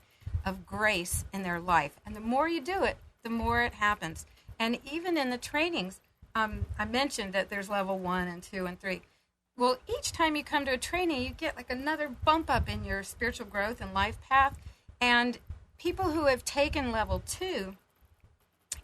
of grace in their life. And the more you do it, the more it happens. And even in the trainings, I mentioned that there's level 1 and 2 and 3. Well, each time you come to a training, you get like another bump up in your spiritual growth and life path. And people who have taken level 2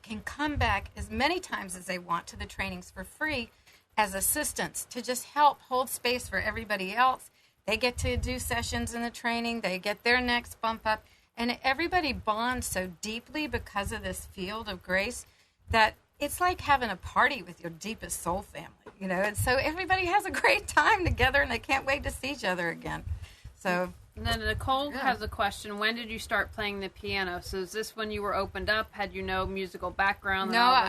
can come back as many times as they want to the trainings for free as assistants to just help hold space for everybody else. They get to do sessions in the training. They get their next bump up. And everybody bonds so deeply because of this field of grace that it's like having a party with your deepest soul family, you know. And so everybody has a great time together, and they can't wait to see each other again. So. And then Nicole has a question. When did you start playing the piano? So is this when you were opened up? Had you no musical background? No,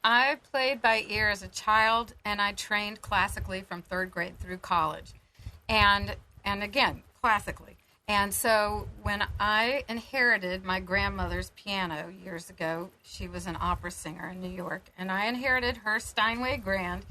I played by ear as a child, and I trained classically from 3rd grade through college. and again, classically. And so when I inherited my grandmother's piano years ago, she was an opera singer in New York, and I inherited her Steinway Grand.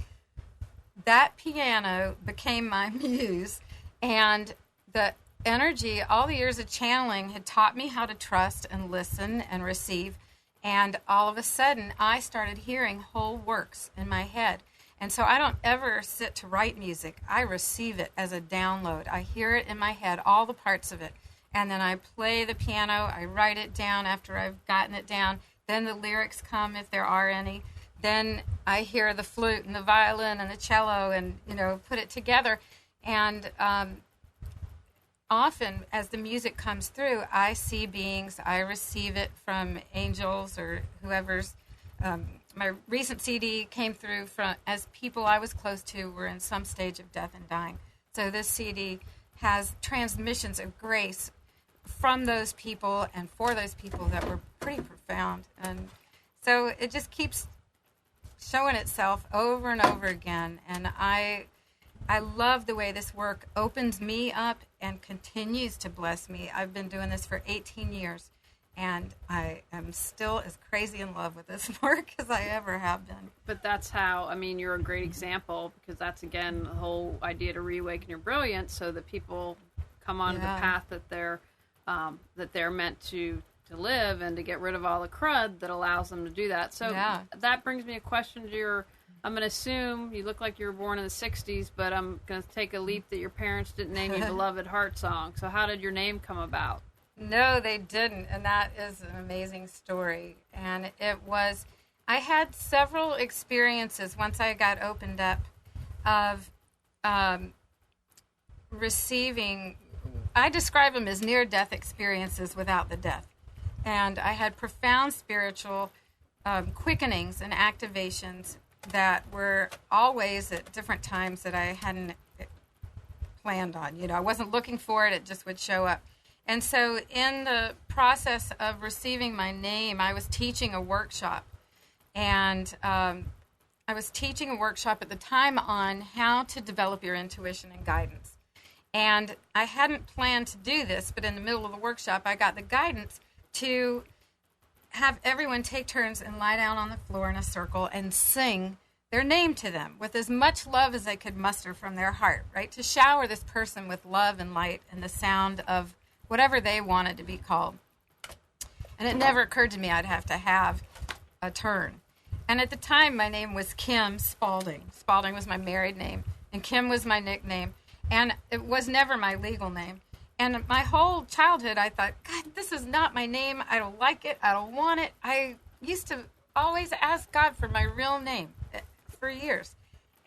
That piano became my muse, and the energy, all the years of channeling had taught me how to trust and listen and receive. And all of a sudden, I started hearing whole works in my head. And so I don't ever sit to write music. I receive it as a download. I hear it in my head, all the parts of it. And then I play the piano. I write it down after I've gotten it down. Then the lyrics come, if there are any. Then I hear the flute and the violin and the cello and, put it together. And often, as the music comes through, I see beings. I receive it from angels or whoever's. My recent CD came through as people I was close to were in some stage of death and dying. So this CD has transmissions of grace from those people and for those people that were pretty profound. And so it just keeps showing itself over and over again. And I love the way this work opens me up and continues to bless me. I've been doing this for 18 years. And I am still as crazy in love with this work as I ever have been. But that's how, you're a great example, because that's, again, the whole idea to reawaken your brilliance so that people come on the path that they're meant to live, and to get rid of all the crud that allows them to do that. So that brings me a question to I'm going to assume you look like you were born in the 60s, but I'm going to take a leap that your parents didn't name you Beloved Heartsong. So how did your name come about? No, they didn't, and that is an amazing story. And I had several experiences once I got opened up of receiving, I describe them as near-death experiences without the death. And I had profound spiritual quickenings and activations that were always at different times that I hadn't planned on. I wasn't looking for it, it just would show up. And so in the process of receiving my name, I was teaching a workshop. And I was teaching a workshop at the time on how to develop your intuition and guidance. And I hadn't planned to do this, but in the middle of the workshop, I got the guidance to have everyone take turns and lie down on the floor in a circle and sing their name to them with as much love as they could muster from their heart, right? To shower this person with love and light and the sound of whatever they wanted to be called. And it never occurred to me I'd have to have a turn. And at the time, my name was Kim Spalding. Spalding was my married name, and Kim was my nickname. And it was never my legal name. And my whole childhood, I thought, God, this is not my name. I don't like it. I don't want it. I used to always ask God for my real name for years.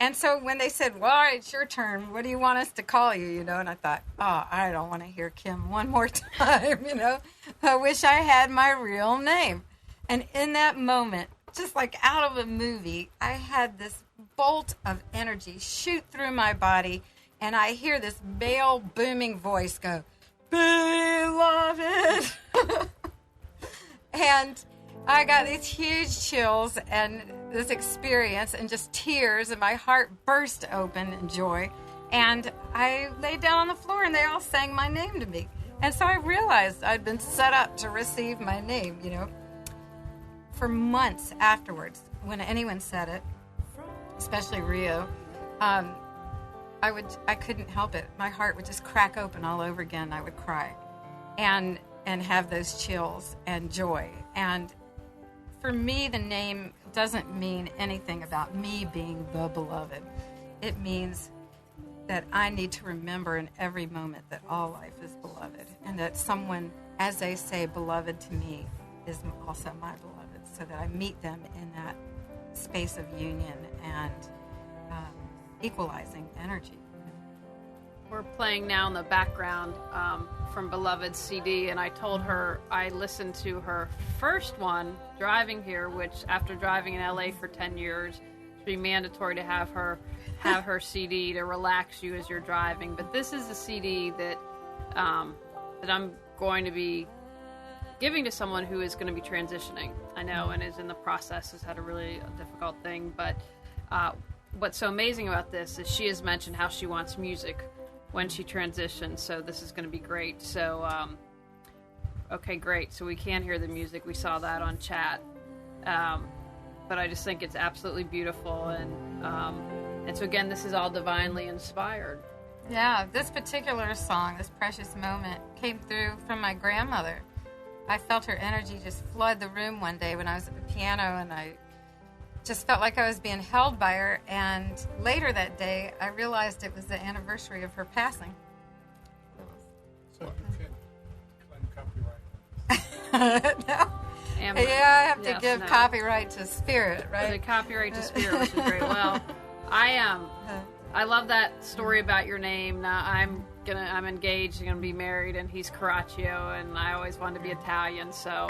And so when they said, well, all right, it's your turn. What do you want us to call you, And I thought, I don't want to hear Kim one more time, I wish I had my real name. And in that moment, just like out of a movie, I had this bolt of energy shoot through my body, and I hear this male booming voice go, beloved. And I got these huge chills and this experience and just tears, and my heart burst open in joy. And I laid down on the floor, and they all sang my name to me. And so I realized I'd been set up to receive my name, For months afterwards, when anyone said it, especially Rio, I couldn't help it. My heart would just crack open all over again. I would cry and have those chills and joy. And for me, the name doesn't mean anything about me being the beloved. It means that I need to remember in every moment that all life is beloved, and that someone, as they say, beloved to me, is also my beloved, so that I meet them in that space of union and equalizing energy. We're playing now in the background from Beloved's CD, and I told her I listened to her first one driving here, which after driving in LA for 10 years, should be mandatory to have her CD to relax you as you're driving. But this is a CD that I'm going to be giving to someone who is going to be transitioning, I know, and is in the process, has had a really difficult thing. But what's so amazing about this is she has mentioned how she wants music when she transitions. So this is going to be great. So, okay, great. So we can hear the music. We saw that on chat. But I just think it's absolutely beautiful. And so again, this is all divinely inspired. Yeah, this particular song, this precious moment, came through from my grandmother. I felt her energy just flood the room one day when I was at the piano, and I just felt like I was being held by her. And later that day, I realized it was the anniversary of her passing. So you can claim copyright. No. Amber. Yeah, I have to Yes, give no. copyright to spirit, right? The copyright to spirit, which is great. Well, I love that story about your name. Now I'm engaged, gonna be married, and he's Caraccio, and I always wanted to be Italian, so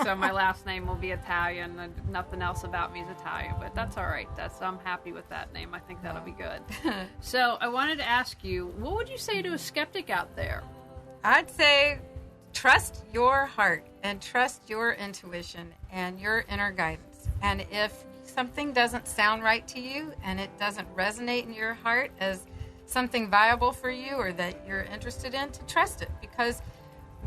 so my last name will be Italian, and nothing else about me is Italian, but that's all right. I'm happy with that name. I think that'll be good. So I wanted to ask you, what would you say to a skeptic out there? I'd say trust your heart and trust your intuition and your inner guidance. And if something doesn't sound right to you and it doesn't resonate in your heart as something viable for you or that you're interested in, to trust it. Because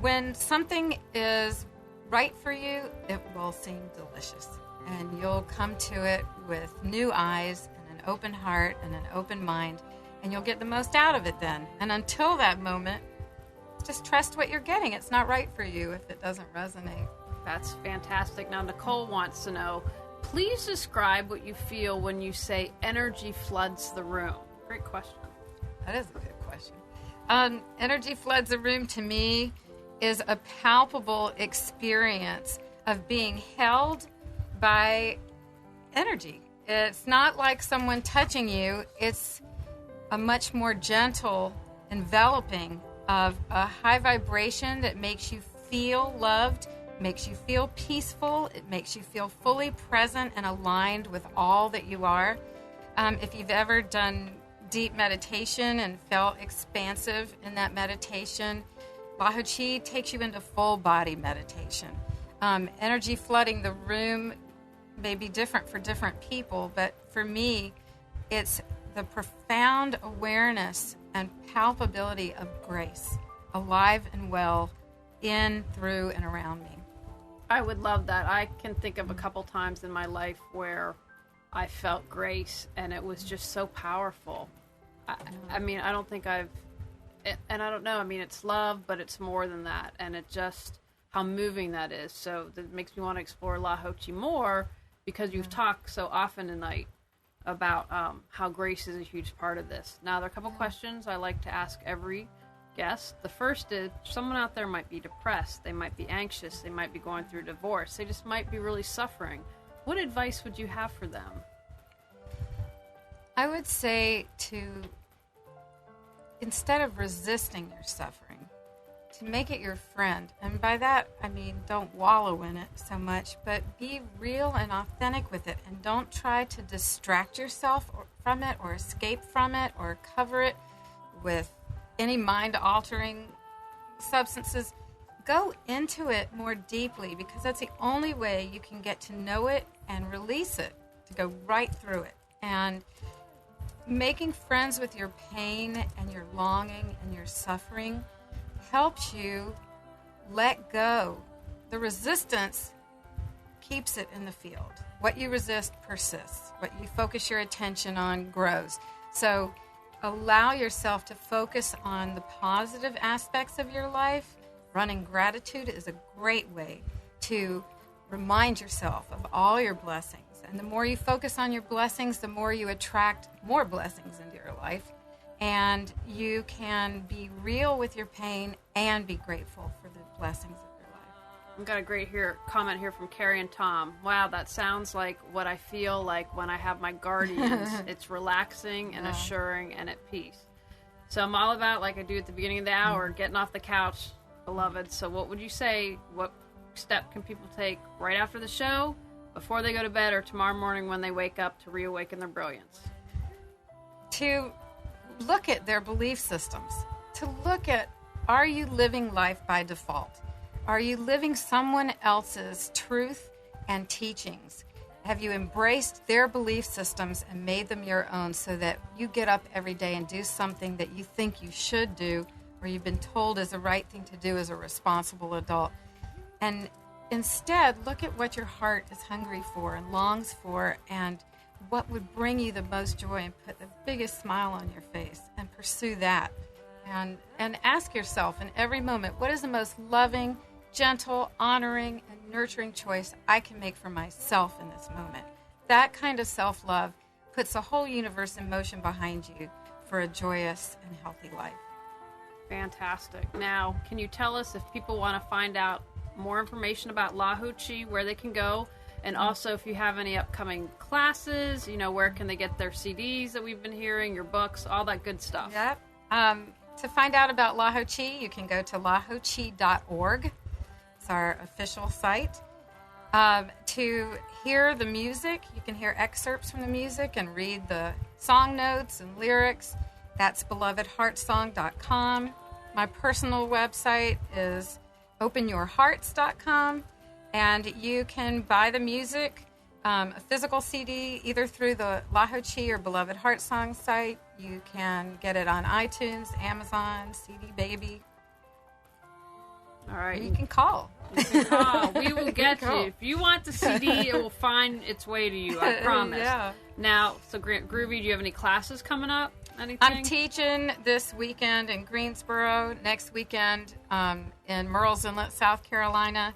when something is right for you, it will seem delicious. And you'll come to it with new eyes and an open heart and an open mind, and you'll get the most out of it then. And until that moment, just trust what you're getting. It's not right for you if it doesn't resonate. That's fantastic. Now, Nicole wants to know, please describe what you feel when you say energy floods the room. Great question. That is a good question. Energy floods the room to me is a palpable experience of being held by energy. It's not like someone touching you. It's a much more gentle enveloping of a high vibration that makes you feel loved, makes you feel peaceful. It makes you feel fully present and aligned with all that you are. If you've ever done deep meditation and felt expansive in that meditation, Lahu-Chi takes you into full body meditation. Energy flooding the room may be different for different people, but for me, it's the profound awareness and palpability of grace, alive and well, in, through, and around me. I would love that. I can think of a couple times in my life where I felt grace, and it was just so powerful. I mean, I don't think and I don't know, I mean, it's love, but it's more than that, and it just, how moving that is. So that makes me want to explore LaHo-Chi more, because you've talked so often tonight about how grace is a huge part of this. Now, there are a couple questions I like to ask every guest. The first is, someone out there might be depressed, they might be anxious, they might be going through divorce, they just might be really suffering. What advice would you have for them? I would say to, instead of resisting your suffering, to make it your friend. And by that, I mean, don't wallow in it so much, but be real and authentic with it. And don't try to distract yourself from it or escape from it or cover it with any mind-altering substances. Go into it more deeply, because that's the only way you can get to know it and release it, to go right through it. And making friends with your pain and your longing and your suffering helps you let go. The resistance keeps it in the field. What you resist persists. What you focus your attention on grows. So allow yourself to focus on the positive aspects of your life. Running gratitude is a great way to remind yourself of all your blessings. And the more you focus on your blessings, the more you attract more blessings into your life. And you can be real with your pain and be grateful for the blessings of your life. I've got a great comment here from Carrie and Tom. Wow, that sounds like what I feel like when I have my guardians. It's relaxing and assuring and at peace. So I'm all about, like I do at the beginning of the hour, getting off the couch, beloved. So what would you say, what step can people take right after the show, before they go to bed, or tomorrow morning when they wake up to reawaken their brilliance? To look at their belief systems. To look at, are you living life by default? Are you living someone else's truth and teachings? Have you embraced their belief systems and made them your own so that you get up every day and do something that you think you should do or you've been told is the right thing to do as a responsible adult? And instead, look at what your heart is hungry for and longs for and what would bring you the most joy and put the biggest smile on your face, and pursue that. And ask yourself in every moment, what is the most loving, gentle, honoring, and nurturing choice I can make for myself in this moment? That kind of self-love puts the whole universe in motion behind you for a joyous and healthy life. Fantastic. Now, can you tell us if people want to find out more information about LaHo-Chi, where they can go? And also, if you have any upcoming classes, where can they get their CDs that we've been hearing, your books, all that good stuff? Yep. To find out about LaHo-Chi, you can go to LaHo-Chi.org. It's our official site. To hear the music, you can hear excerpts from the music and read the song notes and lyrics. That's belovedheartsong.com. My personal website is openyourhearts.com. And you can buy the music, a physical CD, either through the LaHo-Chi or Beloved Heartsong site. You can get it on iTunes, Amazon, CD Baby. All right. You can call. You can call. We will get you. If you want the CD, it will find its way to you, I promise. Yeah. Now, so Groovy, do you have any classes coming up? Anything? I'm teaching this weekend in Greensboro, next weekend in Murrells Inlet, South Carolina.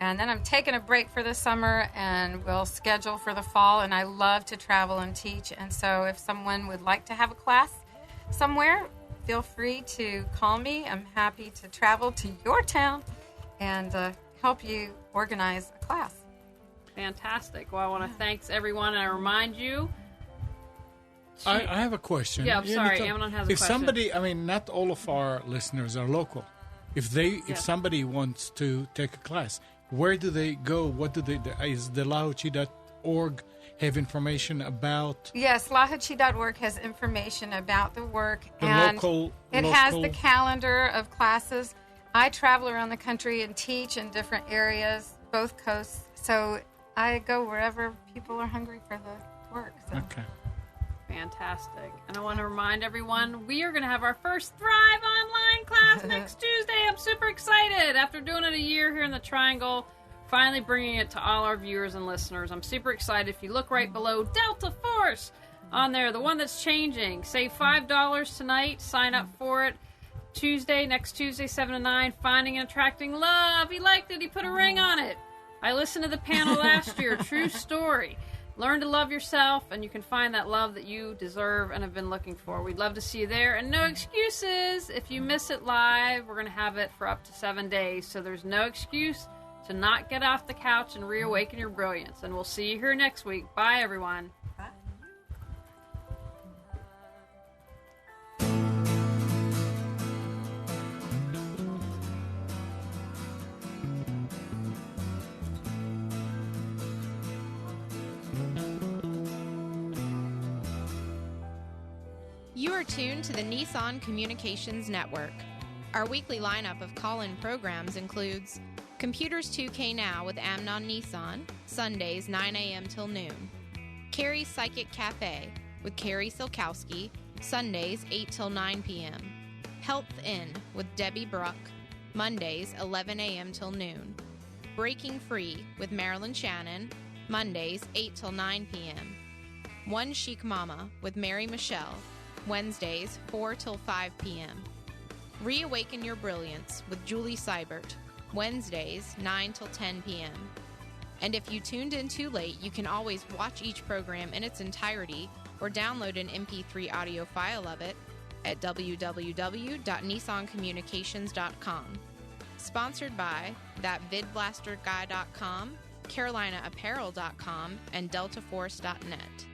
And then I'm taking a break for the summer, and we'll schedule for the fall. And I love to travel and teach. And so if someone would like to have a class somewhere, feel free to call me. I'm happy to travel to your town and help you organize a class. Fantastic. Well, I want to thank everyone, and I remind you. I have a question. Yeah, I'm sorry. Amnon has a question. If somebody, not all of our listeners are local. If somebody wants to take a class, where do they go? What do they? Is the LaHo-Chi.org have information about? Yes, LaHo-Chi.org has information about the work. The and local. It has the calendar of classes. I travel around the country and teach in different areas, both coasts. So I go wherever people are hungry for the work. So. Okay. Fantastic. And I want to remind everyone, we are going to have our first Thrive Online class next Tuesday. I'm super excited. After doing it a year here in the Triangle, finally bringing it to all our viewers and listeners. I'm super excited. If you look right below Delta Force on there, the one that's changing, save $5 tonight. Sign up for it. Next Tuesday, 7 to 9, Finding and Attracting Love. He liked it. He put a ring on it. I listened to the panel last year. True story. Learn to love yourself, and you can find that love that you deserve and have been looking for. We'd love to see you there. And no excuses. If you miss it live, we're going to have it for up to 7 days. So there's no excuse to not get off the couch and reawaken your brilliance. And we'll see you here next week. Bye, everyone. Bye. You are tuned to the Nissan Communications Network. Our weekly lineup of call-in programs includes Computers 2K Now with Amnon Nissan, Sundays 9 a.m. till noon. Carrie's Psychic Cafe with Carrie Silkowski, Sundays 8 till 9 p.m. Health Inn with Debbie Bruck, Mondays 11 a.m. till noon. Breaking Free with Marilyn Shannon, Mondays 8 till 9 p.m. One Chic Mama with Mary Michelle, Wednesdays 4 till 5 p.m. Reawaken Your Brilliance with Julie Seibert, Wednesdays 9 till 10 p.m. And if you tuned in too late, you can always watch each program in its entirety or download an MP3 audio file of it at www.nissancommunications.com. Sponsored by thatvidblasterguy.com, carolinaapparel.com, and deltaforce.net.